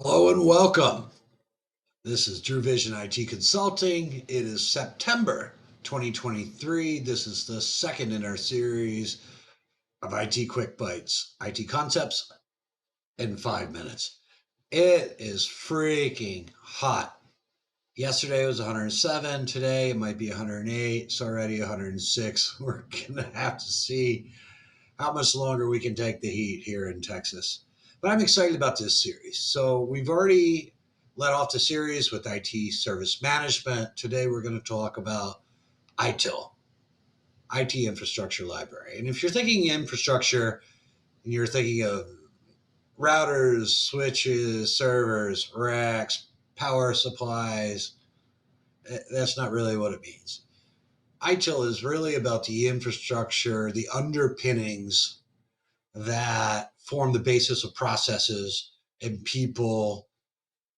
Hello and welcome. This is DruVision IT Consulting. It is September 2023. This is the second in our series of IT Quick Bites, IT concepts in 5 minutes. It is freaking hot. Yesterday was 107. Today it might be 108. It's already 106. We're going to have to see how much longer we can take the heat here in Texas. But I'm excited about this series. So we've already let off the series with IT service management. Today we're going to talk about ITIL, IT infrastructure library. And if you're thinking infrastructure and you're thinking of routers, switches, servers, racks, power supplies, that's not really what it means. ITIL is really about the infrastructure, the underpinnings that form the basis of processes and people,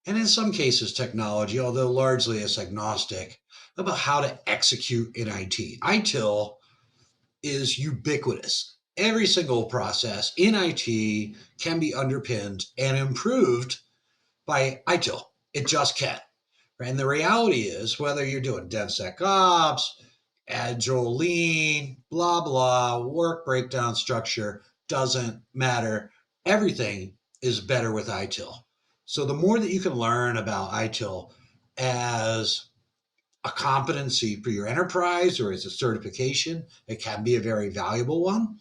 and in some cases technology, although largely it's agnostic, about how to execute in IT. ITIL is ubiquitous. Every single process in IT can be underpinned and improved by ITIL. It just can. And the reality is, whether you're doing DevSecOps, Agile, Lean, blah, blah, work breakdown structure, doesn't matter. Everything is better with ITIL. So the more that you can learn about ITIL as a competency for your enterprise or as a certification, it can be a very valuable one,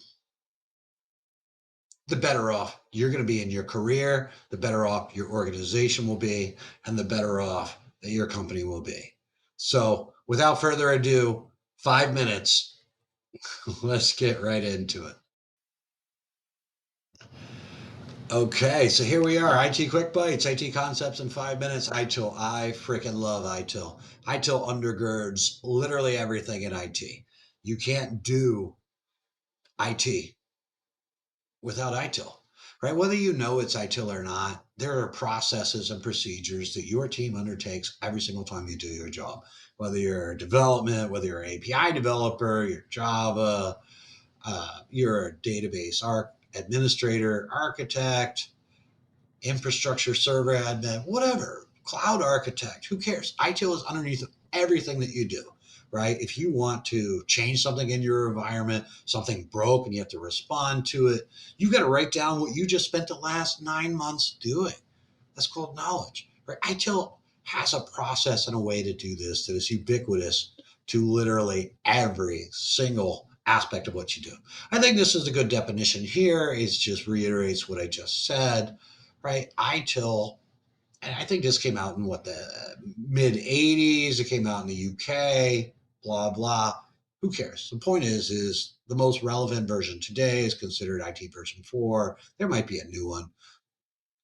the better off you're going to be in your career, the better off your organization will be, and the better off that your company will be. So without further ado, 5 minutes, let's get right into it. Okay, so here we are, IT Quick Bites, IT Concepts in 5 minutes, ITIL. I freaking love ITIL. ITIL undergirds literally everything in IT. You can't do IT without ITIL, right? Whether you know it's ITIL or not, there are processes and procedures that your team undertakes every single time you do your job. Whether you're development, whether you're an API developer, you're Java, you're a database administrator, architect, infrastructure server admin, whatever, cloud architect, who cares? ITIL is underneath everything that you do, right? If you want to change something in your environment, something broke and you have to respond to it, you got to write down what you just spent the last 9 months doing. That's called knowledge, right? ITIL has a process and a way to do this that is ubiquitous to literally every single aspect of what you do. I think this is a good definition here. It just reiterates what I just said, right? ITIL, and I think this came out in what, the mid 80s. It came out in the UK, blah, blah. Who cares? The point is the most relevant version today is considered IT version 4. There might be a new one.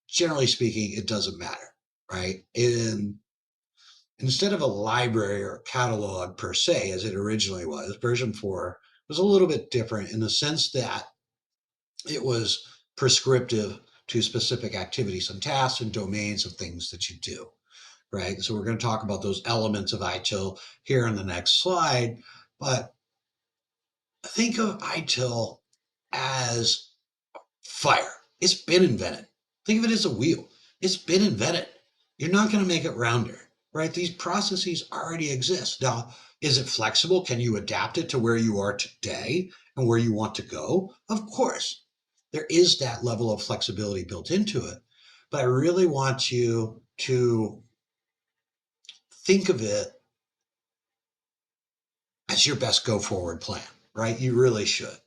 Generally speaking, it doesn't matter, right? Instead of a library or a catalog per se, as it originally was, version 4 was a little bit different in the sense that it was prescriptive to specific activities and tasks and domains of things that you do, right? So we're going to talk about those elements of ITIL here in the next slide. But think of ITIL as fire. It's been invented. Think of it as a wheel. It's been invented. You're not going to make it rounder, right? These processes already exist. Now, is it flexible? Can you adapt it to where you are today and where you want to go? Of course. There is that level of flexibility built into it. But I really want you to think of it as your best go forward plan, right? You really should.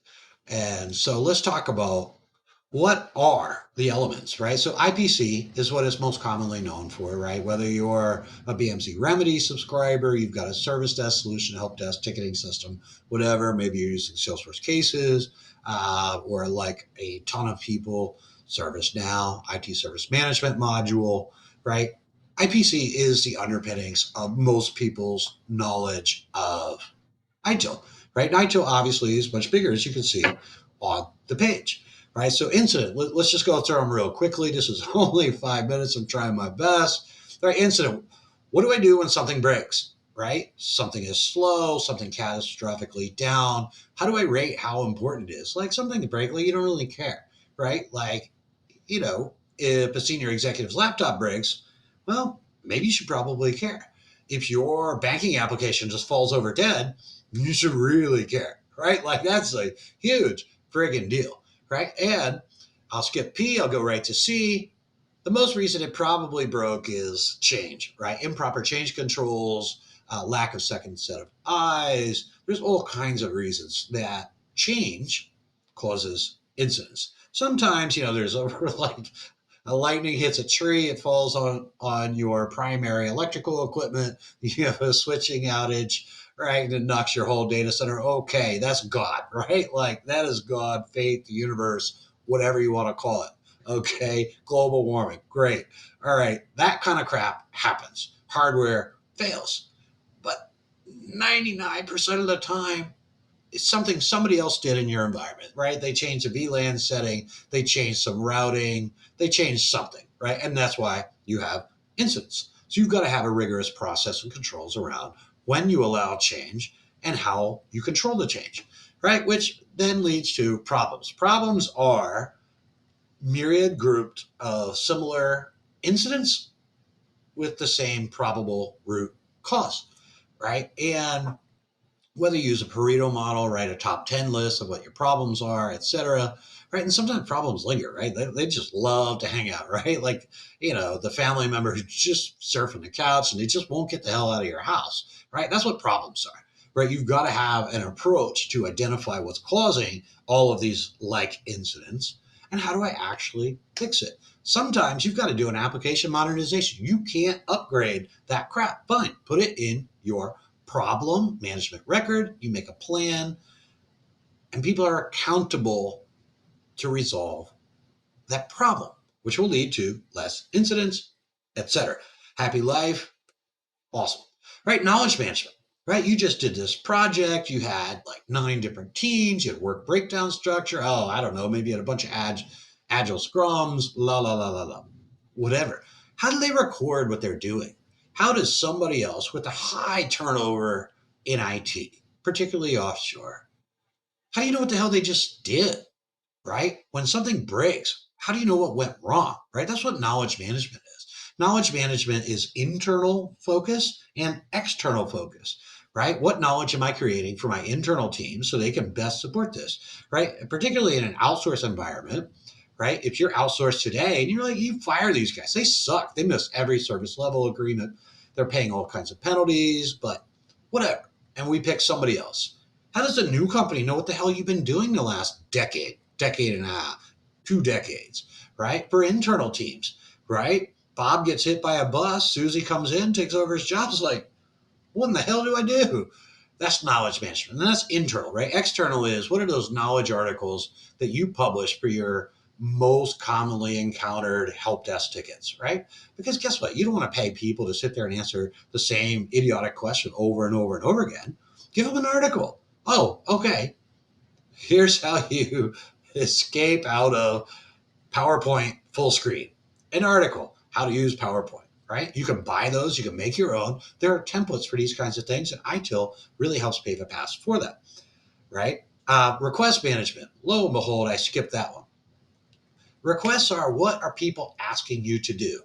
And so let's talk about what are the elements, right? So IPC is what it's most commonly known for, right? Whether you're a BMC Remedy subscriber, you've got a service desk solution, help desk, ticketing system, whatever, maybe you're using Salesforce cases, or like a ton of people, ServiceNow, IT service management module, right? IPC is the underpinnings of most people's knowledge of ITIL, right? And ITIL obviously is much bigger, as you can see on the page, right? So incident, let's just go through them real quickly. This is only 5 minutes. I'm trying my best. All right, incident. What do I do when something breaks, right? Something is slow, something catastrophically down. How do I rate how important it is? Like something to break, like you don't really care, right? Like, you know, if a senior executive's laptop breaks, well, maybe you should probably care. If your banking application just falls over dead, you should really care, right? Like that's a huge friggin' deal, right? And I'll skip P, I'll go right to C. The most recent it probably broke is change, right? Improper change controls, lack of second set of eyes. There's all kinds of reasons that change causes incidents. Sometimes, there's over like a lightning hits a tree, it falls on your primary electrical equipment, you have a switching outage, right? And it knocks your whole data center. Okay, that's God, right? Like that is God, fate, the universe, whatever you want to call it. Okay, global warming, great. All right, that kind of crap happens. Hardware fails, but 99% of the time it's something somebody else did in your environment, right? They changed the VLAN setting, they changed some routing, they changed something, right? And that's why you have incidents. So you've got to have a rigorous process and controls around when you allow change and how you control the change, right? Which then leads to problems. Problems are myriad grouped of similar incidents with the same probable root cause, right? And whether you use a Pareto model, write a top 10 list of what your problems are, et cetera, right? And sometimes problems linger, right? They just love to hang out, right? Like, the family member who's just surfing the couch and they just won't get the hell out of your house, right? That's what problems are, right? You've got to have an approach to identify what's causing all of these like incidents and how do I actually fix it? Sometimes you've got to do an application modernization. You can't upgrade that crap. Fine, put it in your problem management record, you make a plan, and people are accountable to resolve that problem, which will lead to less incidents, etc. Happy life, awesome. Right? Knowledge management. Right? You just did this project, you had like 9 different teams, you had work breakdown structure. Oh, I don't know, maybe you had a bunch of agile scrums, la la la la la. Whatever. How do they record what they're doing? How does somebody else with a high turnover in IT, particularly offshore, how do you know what the hell they just did? Right? When something breaks, how do you know what went wrong? Right? That's what knowledge management is. Knowledge management is internal focus and external focus, right? What knowledge am I creating for my internal team so they can best support this, right? Particularly in an outsourced environment, right? If you're outsourced today and you're like, you fire these guys, they suck. They miss every service level agreement. They're paying all kinds of penalties, but whatever. And we pick somebody else. How does a new company know what the hell you've been doing the last decade and a half, 2 decades, right? For internal teams, right? Bob gets hit by a bus. Susie comes in, takes over his job. It's like, what in the hell do I do? That's knowledge management. And that's internal, right? External is what are those knowledge articles that you publish for your most commonly encountered help desk tickets, right? Because guess what? You don't want to pay people to sit there and answer the same idiotic question over and over and over again. Give them an article. Oh, okay. Here's how you escape out of PowerPoint full screen. An article, how to use PowerPoint, right? You can buy those, you can make your own. There are templates for these kinds of things, and ITIL really helps pave a path for that, right? Request management. Lo and behold, I skipped that one. Requests are what are people asking you to do?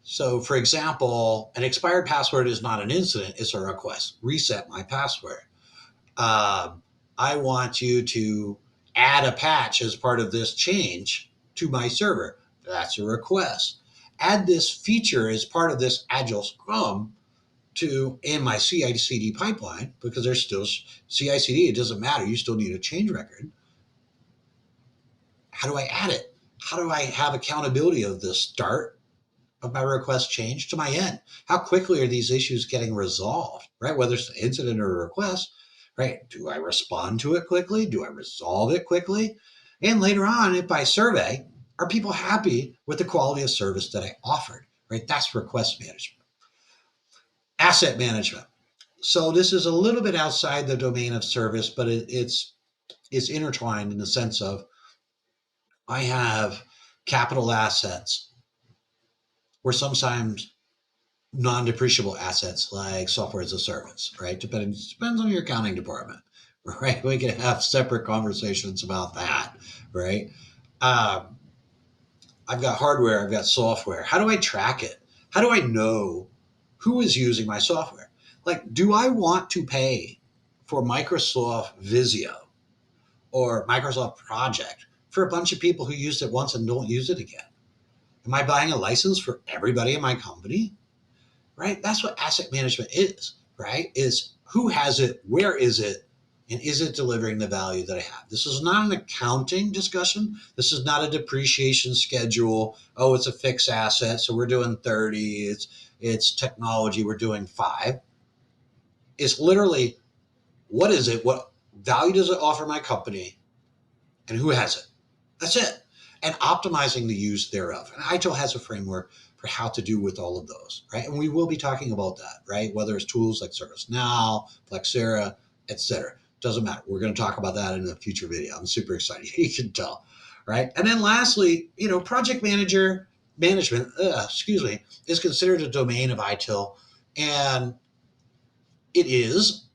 So, for example, an expired password is not an incident, it's a request. Reset my password. I want you to add a patch as part of this change to my server. That's a request. Add this feature as part of this agile scrum to in my CI/CD pipeline because there's still CI/CD. It doesn't matter. You still need a change record. How do I add it? How do I have accountability of the start of my request change to my end? How quickly are these issues getting resolved, right? Whether it's an incident or a request, right? Do I respond to it quickly? Do I resolve it quickly? And later on, if I survey, are people happy with the quality of service that I offered, right? That's request management. Asset management. So this is a little bit outside the domain of service, but it's intertwined in the sense of I have capital assets where sometimes non-depreciable assets like software as a service, right? Depends on your accounting department, right? We can have separate conversations about that, right? Um, I've got hardware, I've got software. How do I track it? How do I know who is using my software? Like, do I want to pay for Microsoft Visio or Microsoft Project for a bunch of people who used it once and don't use it again? Am I buying a license for everybody in my company? Right? That's what asset management is, right? Is who has it, where is it, and is it delivering the value that I have? This is not an accounting discussion. This is not a depreciation schedule. Oh, it's a fixed asset, so we're doing 30. It's technology, we're doing 5. It's literally what is it? What value does it offer my company? And who has it? That's it. And optimizing the use thereof. And ITIL has a framework for how to do with all of those, right? And we will be talking about that, right? Whether it's tools like ServiceNow, Flexera, etc. Doesn't matter. We're going to talk about that in a future video. I'm super excited. You can tell, right? And then lastly, project management, is considered a domain of ITIL, and it is.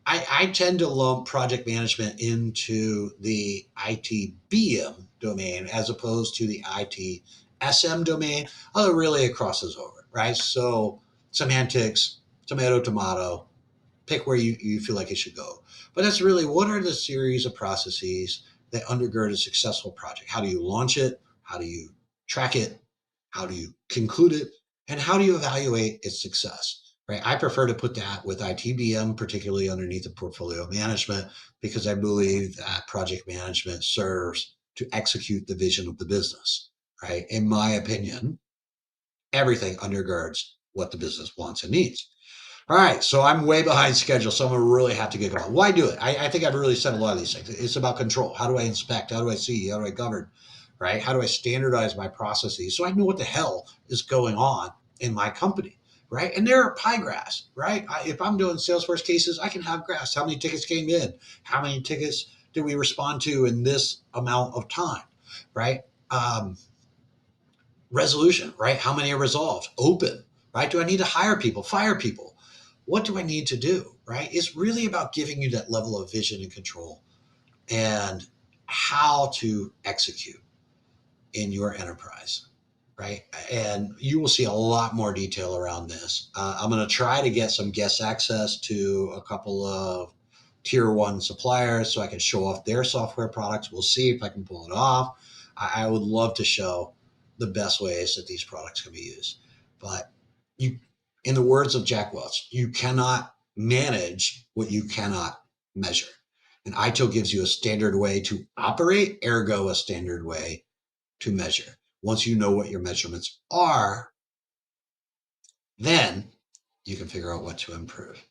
I tend to lump project management into the ITBM domain as opposed to the ITSM domain, although really it crosses over, right? So semantics, tomato, tomato, pick where you feel like it should go. But that's really what are the series of processes that undergird a successful project? How do you launch it? How do you track it? How do you conclude it? And how do you evaluate its success? Right. I prefer to put that with ITBM, particularly underneath the portfolio management, because I believe that project management serves to execute the vision of the business. Right. In my opinion, everything undergirds what the business wants and needs. All right, so I'm way behind schedule, so I'm gonna really have to get going. Why do it? I think I've really said a lot of these things. It's about control. How do I inspect? How do I see? How do I govern? Right? How do I standardize my processes so I know what the hell is going on in my company? Right? And there are pie graphs, right? If I'm doing Salesforce cases, I can have graphs. How many tickets came in? How many tickets did we respond to in this amount of time? Right? Um, Resolution, right? How many are resolved? Open, right? Do I need to hire people, fire people? What do I need to do, right? It's really about giving you that level of vision and control and how to execute in your enterprise, right? And you will see a lot more detail around this. I'm going to try to get some guest access to a couple of tier one suppliers so I can show off their software products. We'll see if I can pull it off. I would love to show the best ways that these products can be used. But you, in the words of Jack Welch, you cannot manage what you cannot measure. And ITIL gives you a standard way to operate, ergo a standard way to measure. Once you know what your measurements are, then you can figure out what to improve.